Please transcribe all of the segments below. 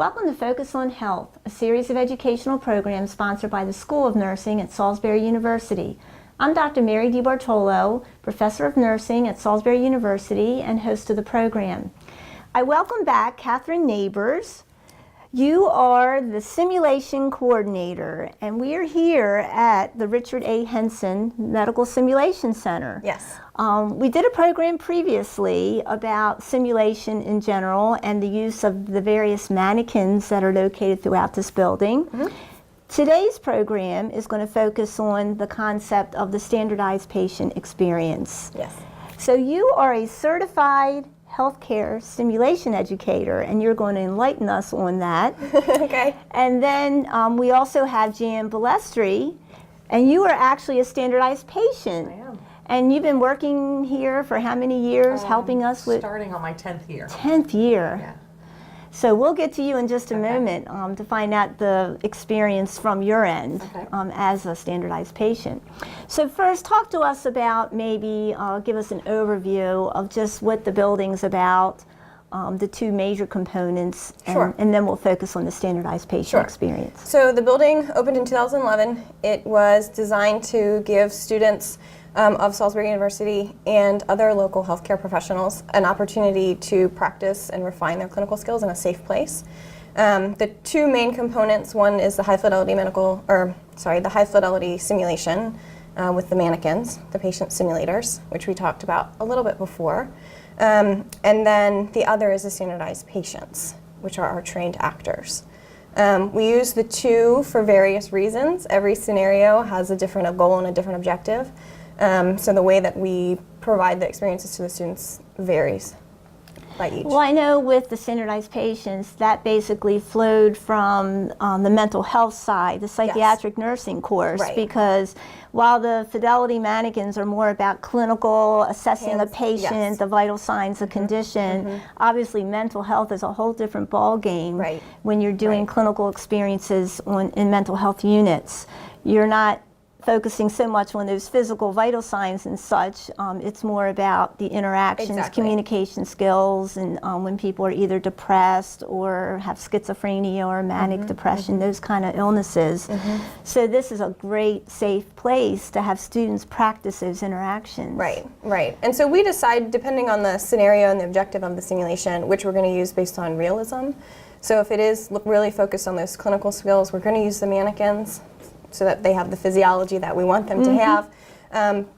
Welcome to Focus on Health, a series of educational programs sponsored by the School of Nursing at Salisbury University. I'm Dr. Mary DiBartolo, Professor of Nursing at Salisbury University and host of the program. I welcome back Catherine Neighbors. You are the simulation coordinator, and we are here at the Richard A. Henson Medical Simulation Center. Yes. We did a program previously about simulation in general and the use of the various mannequins that are located throughout this building. Mm-hmm. Today's program is going to focus on the concept of the standardized patient experience. Yes. So you are a certified healthcare simulation educator, and you're going to enlighten us on that. Okay. And then we also have Jan Bellistri, and you are actually a standardized patient. I am. And you've been working here for how many years, helping us with? Starting on my 10th year. 10th year. Yeah. So we'll get to you in just a moment to find out the experience from your end as a standardized patient. So first, talk to us about maybe, give us an overview of just what the building's about, the two major components, and then we'll focus on the standardized patient experience. So the building opened in 2011. It was designed to give students of Salisbury University and other local healthcare professionals an opportunity to practice and refine their clinical skills in a safe place. The two main components, one is the high fidelity simulation with the mannequins, the patient simulators, which we talked about a little bit before. And then the other is the standardized patients, which are our trained actors. We use the two for various reasons. Every scenario has a different goal and a different objective. So the way that we provide the experiences to the students varies by each. Well, I know with the standardized patients, that basically flowed from the mental health side, the psychiatric nursing course, because while the fidelity mannequins are more about clinical, assessing a patient, the vital signs of condition, obviously mental health is a whole different ball game when you're doing clinical experiences in mental health units. You're not focusing so much on those physical vital signs and such. It's more about the interactions, communication skills, and when people are either depressed or have schizophrenia or manic depression, those kind of illnesses. So this is a great, safe place to have students practice those interactions. Right. And so we decide, depending on the scenario and the objective of the simulation, which we're going to use based on realism. So if it is really focused on those clinical skills, we're going to use the mannequins so that they have the physiology that we want them to have.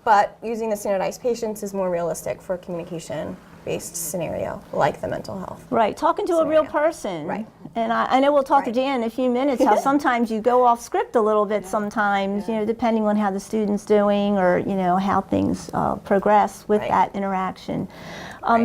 But using the standardized patients is more realistic for a communication-based scenario, like the mental health. Right, talking to a real person. Right. And I know we'll talk to Jan in a few minutes, how sometimes you go off script a little bit sometimes, you know, depending on how the student's doing or, you know, how things progress with that interaction.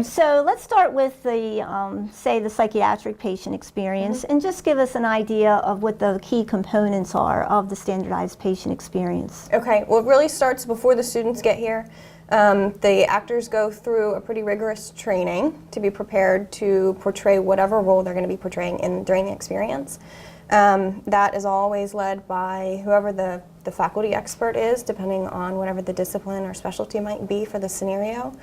So let's start with the, say, the psychiatric patient experience, and just give us an idea of what the key components are of the standardized patient experience. Okay, well, it really starts before the students get here. The actors go through a pretty rigorous training to be prepared to portray whatever role they're going to be portraying during the experience. That is always led by whoever the faculty expert is, depending on whatever the discipline or specialty might be for the scenario.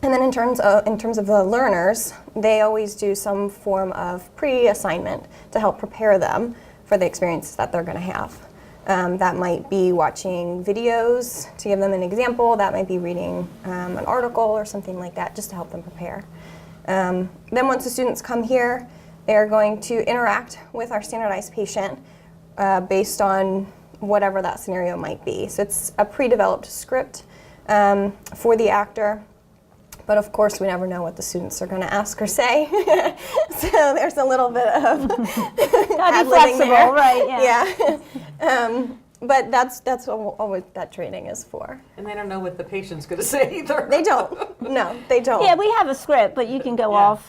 And then in terms of the learners, they always do some form of pre-assignment to help prepare them for the experience that they're going to have. That might be watching videos to give them an example. That might be reading an article or something like that, just to help them prepare. Then once the students come here, they're going to interact with our standardized patient based on whatever that scenario might be. So it's a pre-developed script for the actor. But of course, we never know what the students are going to ask or say. So there's a little bit of ad-libbing there. Right, but that's what that training is for. And they don't know what the patient's going to say either. They don't. No, they don't. Yeah, we have a script, but you can go off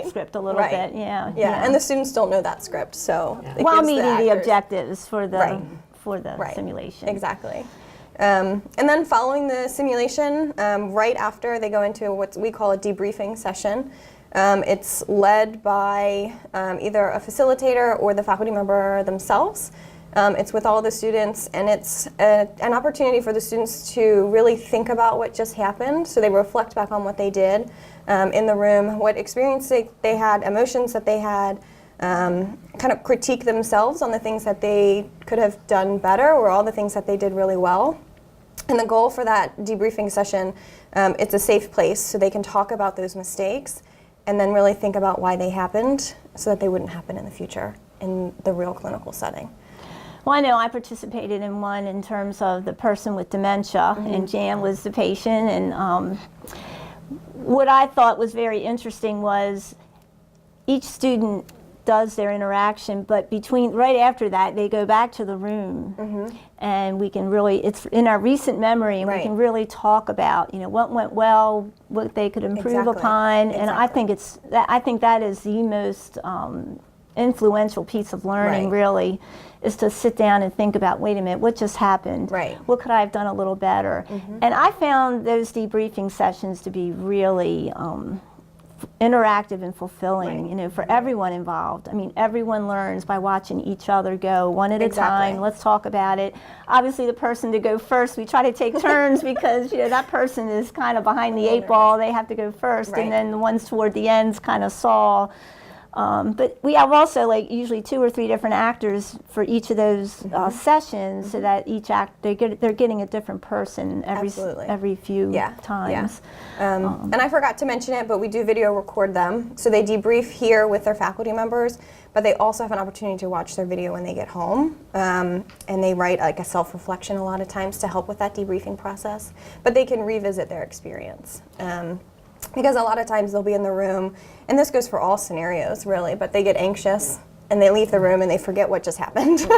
script a little bit. Yeah, and the students don't know that script, so while meeting the objectives for the simulation. Exactly. And then following the simulation, right after they go into what we call a debriefing session. It's led by either a facilitator or the faculty member themselves. It's with all the students, and it's an opportunity for the students to really think about what just happened. So they reflect back on what they did in the room, what experience they had, emotions that they had, kind of critique themselves on the things that they could have done better or all the things that they did really well. And the goal for that debriefing session, it's a safe place so they can talk about those mistakes and then really think about why they happened so that they wouldn't happen in the future in the real clinical setting. Well, I know I participated in one in terms of the person with dementia, and Jan was the patient, and what I thought was very interesting was each student does their interaction, but right after that, they go back to the room, and we can really, it's in our recent memory, and we can really talk about, what went well, what they could improve upon, and I think that is the most influential piece of learning, really, is to sit down and think about, wait a minute, what just happened? What could I have done a little better? And I found those debriefing sessions to be really interactive and fulfilling, for everyone involved. I mean, everyone learns by watching each other go one at a time. Let's talk about it. Obviously, the person to go first, we try to take turns because, that person is kind of behind the eight ball. They have to go first, and then the ones toward the ends kind of saw. But we have also usually 2 or 3 different actors for each of those sessions, so that each they're getting a different person every few times. And I forgot to mention it, but we do video record them. So they debrief here with their faculty members, but they also have an opportunity to watch their video when they get home. And they write a self-reflection a lot of times to help with that debriefing process. But they can revisit their experience. Because a lot of times they'll be in the room, and this goes for all scenarios really, but they get anxious and they leave the room and they forget what just happened. So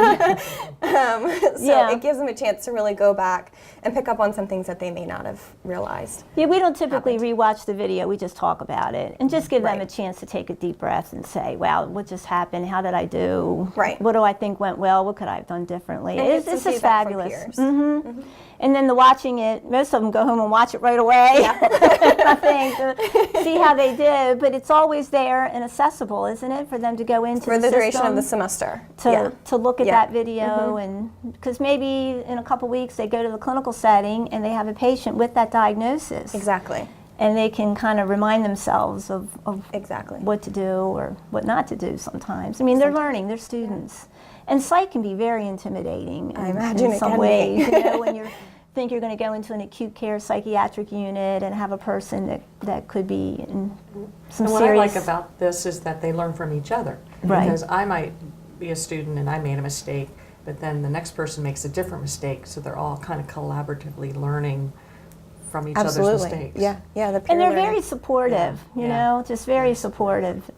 it gives them a chance to really go back and pick up on some things that they may not have realized. Yeah, we don't typically rewatch the video, we just talk about it and just give them a chance to take a deep breath and say, wow, what just happened? How did I do? What do I think went well? What could I have done differently? It's just fabulous. And then the watching it, most of them go home and watch it right away, I think, to see how they did. But it's always there and accessible, isn't it, for them to go into for the duration of the semester. To look at that video, and because maybe in a couple weeks they go to the clinical setting and they have a patient with that diagnosis. And they can kind of remind themselves of what to do or what not to do sometimes. I mean, they're learning, they're students. And psych can be very intimidating in some ways. When you think you're going to go into an acute care psychiatric unit and have a person that could be in some serious... What I like about this is that they learn from each other. Because I might be a student and I made a mistake, but then the next person makes a different mistake, so they're all kind of collaboratively learning from each other's mistakes. And they're very supportive, just very supportive.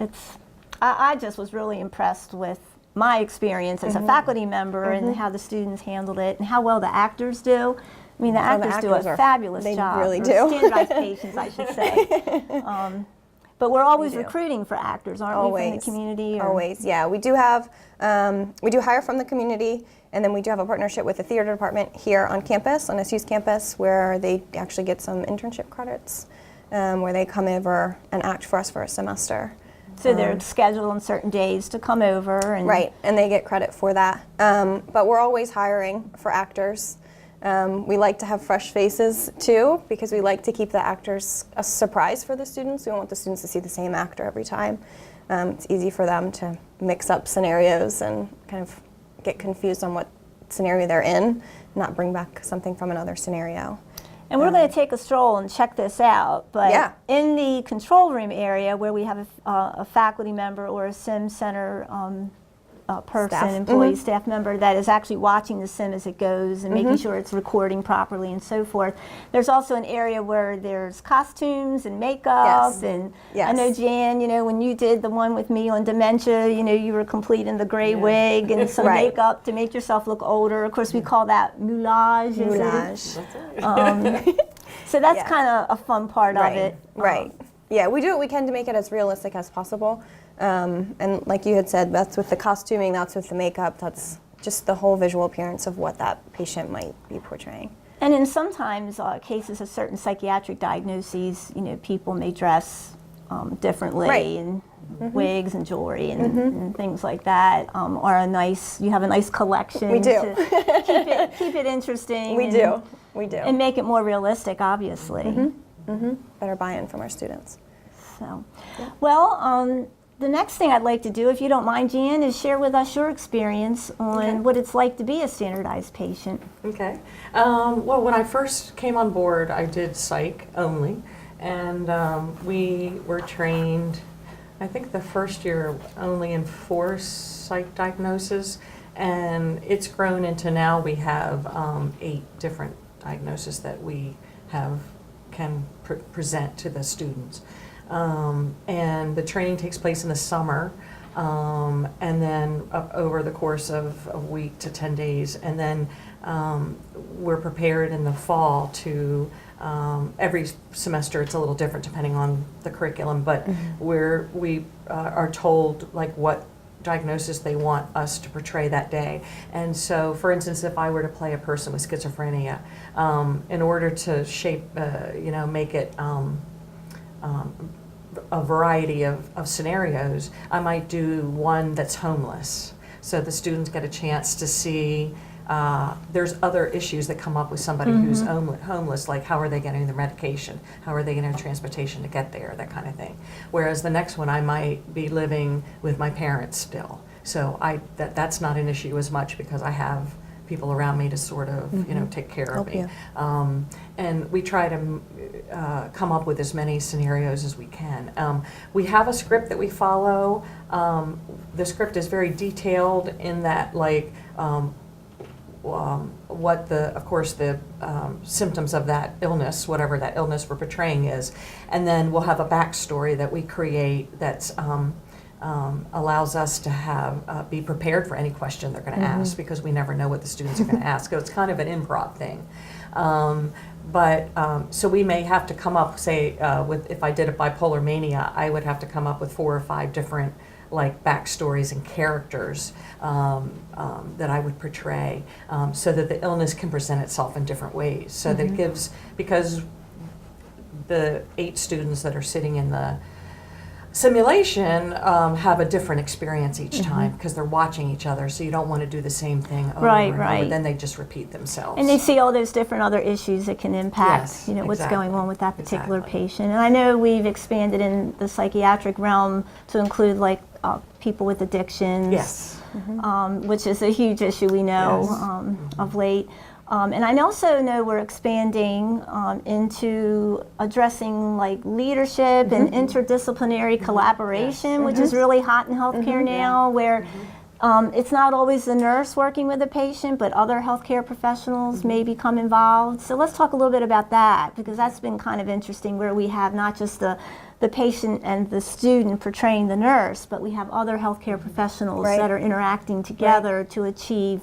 I just was really impressed with my experience as a faculty member and how the students handled it and how well the actors do. I mean, the actors do a fabulous job. They really do. Standardized patients, I should say. But we're always recruiting for actors, aren't we, from the community? Always, yeah. We do have, we do hire from the community, and then we do have a partnership with the theater department here on campus, on SU's campus, where they actually get some internship credits, where they come over and act for us for a semester. So they're scheduled on certain days to come over. And and they get credit for that. But we're always hiring for actors. We like to have fresh faces too, because we like to keep the actors a surprise for the students. We don't want the students to see the same actor every time. It's easy for them to mix up scenarios and kind of get confused on what scenario they're in, not bring back something from another scenario. And we're going to take a stroll and check this out, but in the control room area where we have a faculty member or a SIM center person, employee, staff member that is actually watching the SIM as it goes and making sure it's recording properly and so forth. There's also an area where there's costumes and makeup, and I know, Jan, when you did the one with me on dementia, you were complete in the gray wig and some makeup to make yourself look older. Of course, we call that moulage. So that's kind of a fun part of it. Yeah, we do what we can to make it as realistic as possible. And like you had said, that's with the costuming, that's with the makeup, that's just the whole visual appearance of what that patient might be portraying. And in sometimes cases of certain psychiatric diagnoses, people may dress differently. And wigs and jewelry and things like that are a nice, you have a nice collection. We do. To keep it interesting. We do. And make it more realistic, obviously. Better buy-in from our students. So, well, the next thing I'd like to do, if you don't mind, Jan, is share with us your experience on what it's like to be a standardized patient. Okay. Well, when I first came on board, I did psych only, and we were trained, I think the first year, only in 4 psych diagnoses, and it's grown into now we have 8 different diagnoses that we can present to the students. And the training takes place in the summer, and then over the course of a week to 10 days, and then we're prepared in the fall to, every semester it's a little different depending on the curriculum, but we are told like what diagnosis they want us to portray that day. And so, for instance, if I were to play a person with schizophrenia, in order to shape, make it a variety of scenarios, I might do one that's homeless. So the students get a chance to see there's other issues that come up with somebody who's homeless, like how are they getting their medication, how are they getting their transportation to get there, that kind of thing. Whereas the next one I might be living with my parents still. So that's not an issue as much because I have people around me to sort of, take care of me. And we try to come up with as many scenarios as we can. We have a script that we follow. The script is very detailed in that, like, what the symptoms of that illness, whatever that illness we're portraying is, and then we'll have a backstory that we create that's allows us to have be prepared for any question they're going to ask, because we never know what the students are going to ask. So it's kind of an improv thing. So we may have to come up, say, if I did a bipolar mania, I would have to come up with 4 or 5 different like backstories and characters that I would portray, so that the illness can present itself in different ways. So that it gives, because the 8 students that are sitting in the simulation have a different experience each time because they're watching each other, so you don't want to do the same thing over and over. Then they just repeat themselves. And they see all those different other issues that can impact what's going on with that particular patient. And I know we've expanded in the psychiatric realm to include like people with addictions, which is a huge issue we know of late. And I also know we're expanding into addressing like leadership and interdisciplinary collaboration, which is really hot in healthcare now, where it's not always the nurse working with the patient, but other healthcare professionals may become involved. So let's talk a little bit about that, because that's been kind of interesting, where we have not just the patient and the student portraying the nurse, but we have other healthcare professionals that are interacting together to achieve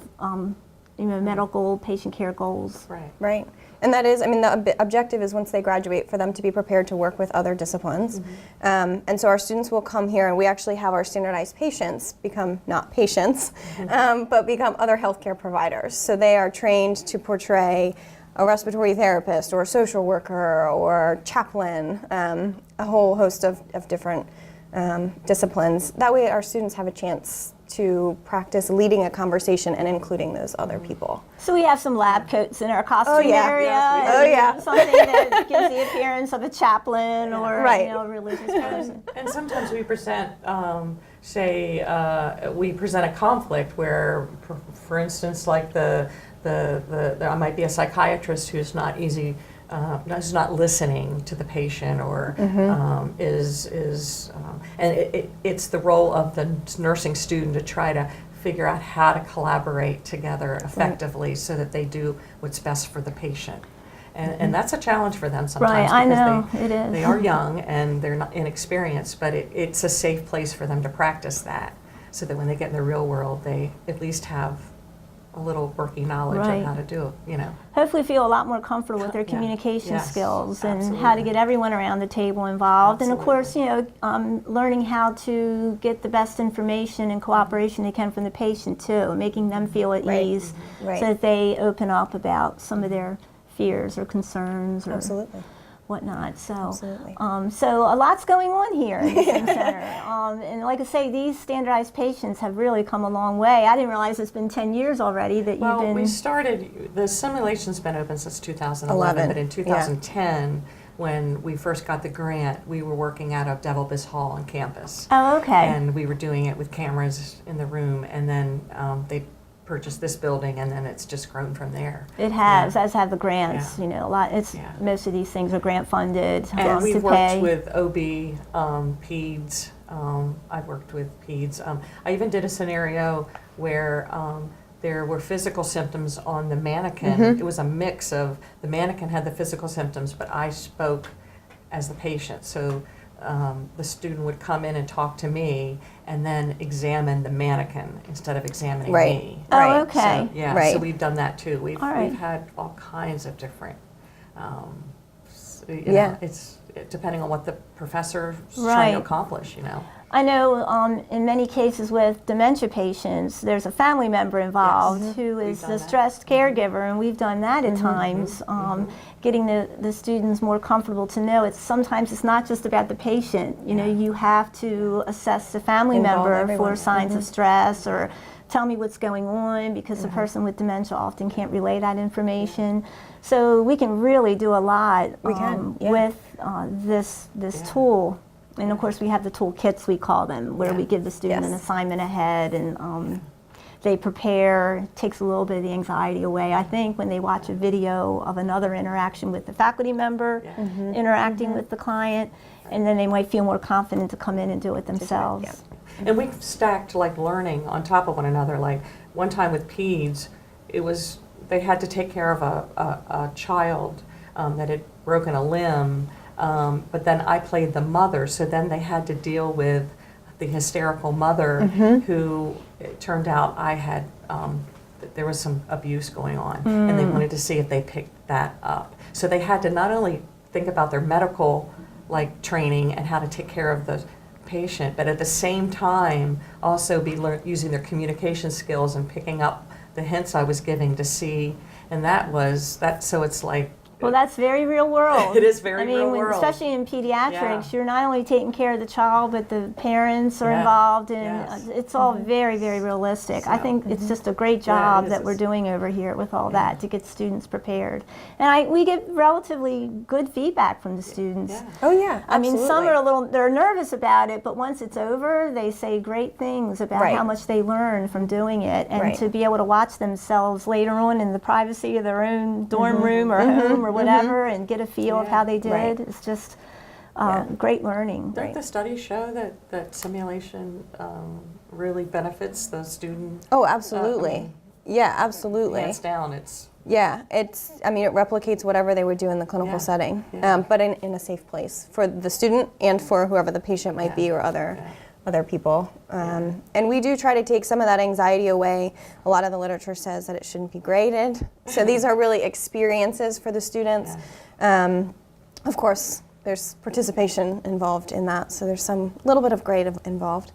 medical patient care goals. Right. And that is, the objective is once they graduate for them to be prepared to work with other disciplines. And so our students will come here, and we actually have our standardized patients become not patients, but become other healthcare providers. So they are trained to portray a respiratory therapist or a social worker or chaplain, a whole host of different disciplines. That way our students have a chance to practice leading a conversation and including those other people. So we have some lab coats in our costume area. Something that gives the appearance of a chaplain or a religious person. And sometimes we present, we present a conflict where, for instance, like there might be a psychiatrist who's not who's not listening to the patient, or and it's the role of the nursing student to try to figure out how to collaborate together effectively so that they do what's best for the patient. And that's a challenge for them sometimes, because it is. They are young and they're not inexperienced, but it's a safe place for them to practice that, so that when they get in the real world, they at least have a little working knowledge of how to do it, Hopefully feel a lot more comfortable with their communication skills and how to get everyone around the table involved. And of course, learning how to get the best information and cooperation they can from the patient too, making them feel at ease so that they open up about some of their fears or concerns. Absolutely. whatnot. So, Absolutely. So a lot's going on here in the Sim Center. And like I say, these standardized patients have really come a long way. I didn't realize it's been 10 years already that you've been... Well, we started, the simulation's been open since 2011, but in 2010, when we first got the grant, we were working out of Devilbus Hall on campus. Oh, okay. And we were doing it with cameras in the room, and then they purchased this building, and then it's just grown from there. It has, as have the grants. You know, a lot. It's most of these things are grant funded. And we've worked with OB, peds. I've worked with peds. I even did a scenario where there were physical symptoms on the mannequin. It was a mix of the mannequin had the physical symptoms, but I spoke as the patient. So the student would come in and talk to me, and then examine the mannequin instead of examining me. Oh, okay. So, so we've done that too. We've had all kinds of different. You know, it's depending on what the professor's trying to accomplish. You know. I know in many cases with dementia patients, there's a family member involved who is the stressed caregiver, and we've done that at times, getting the students more comfortable to know sometimes it's not just about the patient. You know, you have to assess the family member for signs of stress, or tell me what's going on, because the person with dementia often can't relay that information. So we can really do a lot with this tool. And of course we have the tool kits, we call them, where we give the student an assignment ahead, and they prepare. It takes a little bit of the anxiety away, I think, when they watch a video of another interaction with the faculty member interacting with the client, and then they might feel more confident to come in and do it themselves. And we've stacked like learning on top of one another. Like one time with peds, they had to take care of a child that had broken a limb. But then I played the mother, so then they had to deal with the hysterical mother who, it turned out there was some abuse going on, and they wanted to see if they picked that up. So they had to not only think about their medical training and how to take care of the patient, but at the same time also be using their communication skills and picking up the hints I was giving to see, and so it's like, well, that's very real world. It is very real world. Especially in pediatrics, you're not only taking care of the child, but the parents are involved, and it's all very, very realistic. So, I think it's just a great job that we're doing over here with all that to get students prepared. And we get relatively good feedback from the students. Oh yeah, absolutely. I mean, some are they're nervous about it, but once it's over, they say great things about how much they learn from doing it, and to be able to watch themselves later on in the privacy of their own dorm room or home or whatever, and get a feel of how they did. It's just great learning. Don't the studies show that simulation really benefits the student? Oh, absolutely. Absolutely. Hands down, it's... Yeah, it replicates whatever they would do in the clinical setting, but in a safe place for the student and for whoever the patient might be, or other people. And we do try to take some of that anxiety away. A lot of the literature says that it shouldn't be graded. So these are really experiences for the students. Of course, there's participation involved in that, so there's some little bit of grade involved.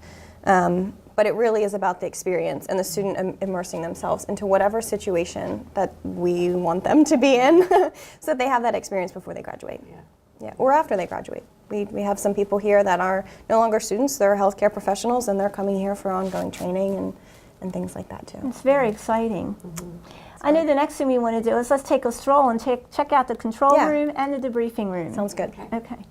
But it really is about the experience and the student immersing themselves into whatever situation that we want them to be in, so that they have that experience before they graduate. Or after they graduate. We have some people here that are no longer students, they're healthcare professionals, and they're coming here for ongoing training and things like that too. It's very exciting. I know the next thing we want to do is let's take a stroll and check out the control room and the debriefing room. Sounds good. Okay.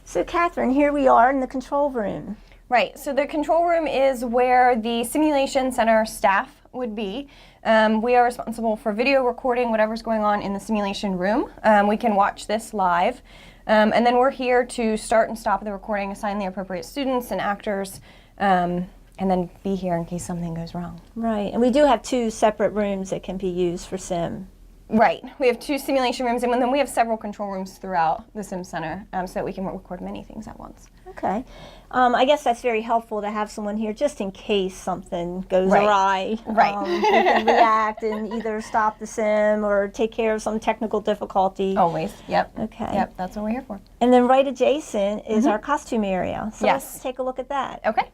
So Catherine, here we are in the control room. Right, so the control room is where the simulation center staff would be. We are responsible for video recording whatever's going on in the simulation room. We can watch this live. And then we're here to start and stop the recording, assign the appropriate students and actors, and then be here in case something goes wrong. Right, and we do have 2 separate rooms that can be used for sim. Right, we have 2 simulation rooms, and then we have several control rooms throughout the sim center, so that we can record many things at once. Okay. I guess that's very helpful to have someone here just in case something goes awry. Right. You can react and either stop the sim or take care of some technical difficulty. Always, yep. Okay. Yep, that's what we're here for. And then right adjacent is our costume area. So let's take a look at that. Okay.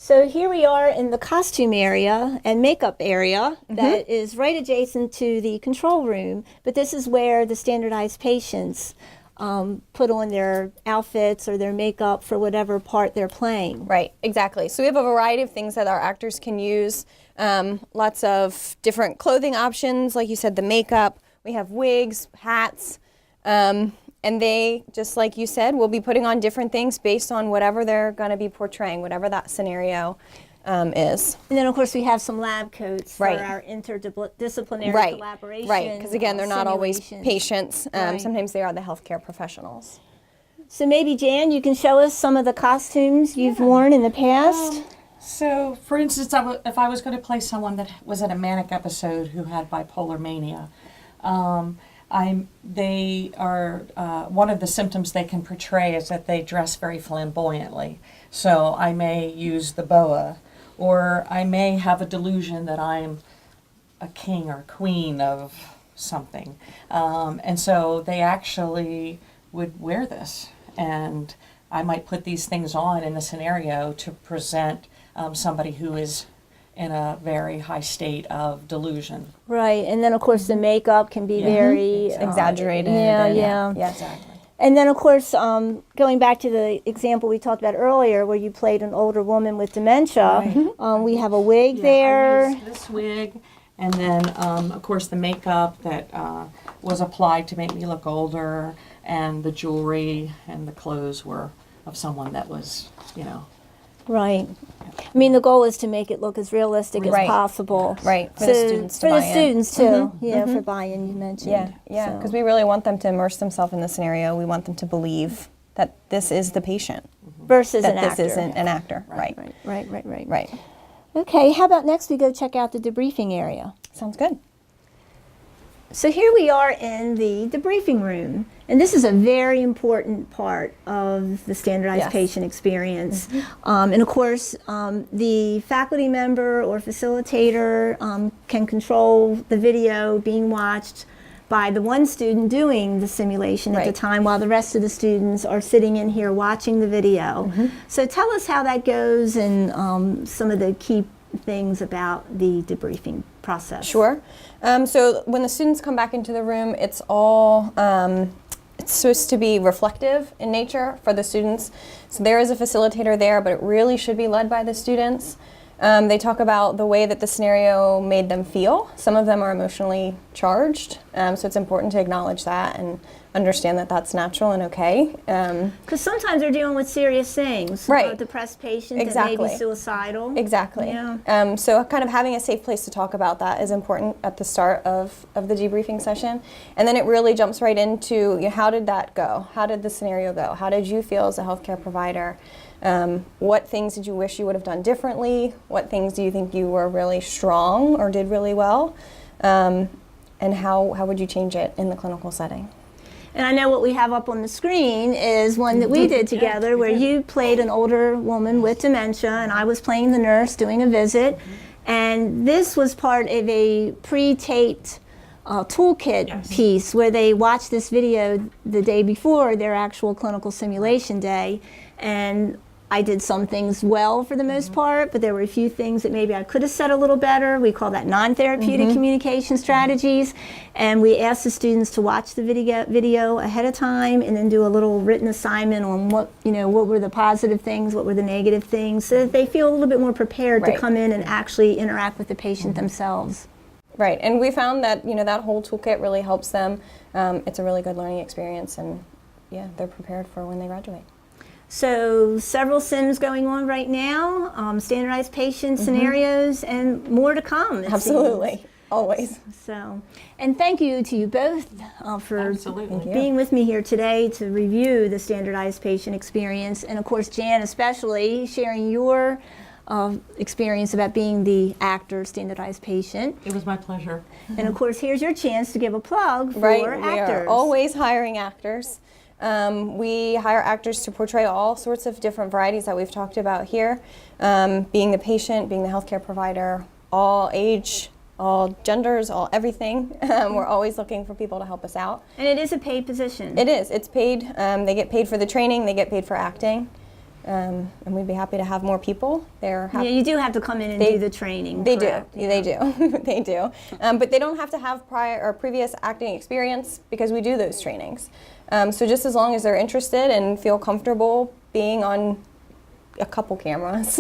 So here we are in the costume area and makeup area that is right adjacent to the control room, but this is where the standardized patients put on their outfits or their makeup for whatever part they're playing. Right, exactly. So we have a variety of things that our actors can use. Lots of different clothing options, like you said, the makeup. We have wigs, hats, and they, just like you said, will be putting on different things based on whatever they're going to be portraying, whatever that scenario is. And then, of course, we have some lab coats for our interdisciplinary collaboration. Right, because again, they're not always simulation. patients. Sometimes they are the healthcare professionals. So maybe, Jan, you can show us some of the costumes you've worn in the past. So, for instance, if I was going to play someone that was in a manic episode who had bipolar mania, they are one of the symptoms they can portray is that they dress very flamboyantly. So I may use the boa, or I may have a delusion that I'm a king or queen of something, and so they actually would wear this, and I might put these things on in a scenario to present somebody who is in a very high state of delusion. Right, and then of course the makeup can be very exaggerated. Yeah, exactly. And then of course, going back to the example we talked about earlier, where you played an older woman with dementia, we have a wig there. I used this wig, and then of course the makeup that was applied to make me look older, and the jewelry and the clothes were of someone that was, Right. I mean, the goal is to make it look as realistic as possible. Right, for the students to For buy the in. students, too. Yeah, for buy-in, you mentioned. Yeah, So- because we really want them to immerse themselves in the scenario. We want them to believe that this is the patient, Versus that an actor. this isn't an actor. Right. Right. Okay, how about next we go check out the debriefing area? Sounds good. So here we are in the debriefing room, and this is a very important part of the standardized patient experience. And of course, the faculty member or facilitator can control the video being watched by the one student doing the simulation at the time, while the rest of the students are sitting in here watching the video. So tell us how that goes and some of the key things about the debriefing process. Sure. So when the students come back into the room, it's all it's supposed to be reflective in nature for the students. So there is a facilitator there, but it really should be led by the students. They talk about the way that the scenario made them feel. Some of them are emotionally charged, so it's important to acknowledge that and understand that that's natural and okay. Because sometimes they're dealing with serious things. Right. Depressed patients that may be suicidal. Exactly. Yeah. So kind of having a safe place to talk about that is important at the start of the debriefing session. And then it really jumps right into, how did that go? How did the scenario go? How did you feel as a healthcare provider? What things did you wish you would have done differently? What things do you think you were really strong or did really well? And how would you change it in the clinical setting? And I know what we have up on the screen is one that we did together where you played an older woman with dementia and I was playing the nurse doing a visit. And this was part of a pre-taped toolkit piece where they watched this video the day before their actual clinical simulation day. And I did some things well for the most part, but there were a few things that maybe I could have said a little better. We call that non-therapeutic communication strategies. And we asked the students to watch the video ahead of time and then do a little written assignment on what were the positive things, what were the negative things, so that they feel a little bit more prepared to come in and actually interact with the patient themselves. Right, and we found that that whole toolkit really helps them. It's a really good learning experience, and they're prepared for when they graduate. So several sims going on right now, standardized patient scenarios, and more to come. Absolutely, always. So, and thank you to you both for Absolutely. being with me here today to review the standardized patient experience, and of course, Jan especially sharing your experience about being the actor standardized patient. It was my pleasure. And of course, here's your chance to give a plug for Right, actors. we are always hiring actors. We hire actors to portray all sorts of different varieties that we've talked about here, being the patient, being the healthcare provider, all age, all genders, all everything. We're always looking for people to help us out. And it is a paid position. It is. It's paid. They get paid for the training. They get paid for acting. And we'd be happy to have more people. Yeah, you do have to come in and do the training. They correct? do. They do. They do. But they don't have to have prior or previous acting experience because we do those trainings. So just as long as they're interested and feel comfortable being on a couple cameras,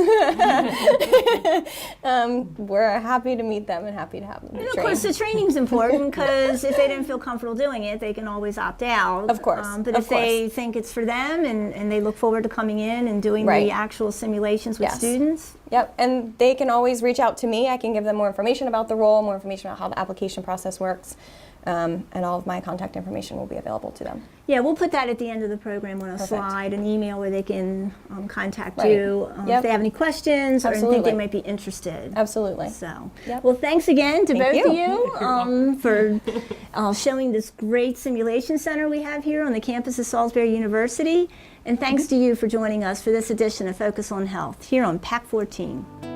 we're happy to meet them and happy to have them. And of course, the training's important because if they didn't feel comfortable doing it, they can always opt out. Of course. But if they think it's for them and they look forward to coming in and doing the actual simulations with students. Yep, and they can always reach out to me. I can give them more information about the role, more information about how the application process works. And all of my contact information will be available to them. Yeah, we'll put that at the end of the program on a slide, an email where they can contact you if they have any questions or think they might be interested. Absolutely. So, well, thanks again to both of you for showing this great simulation center we have here on the campus of Salisbury University. And thanks to you for joining us for this edition of Focus on Health here on PAC 14.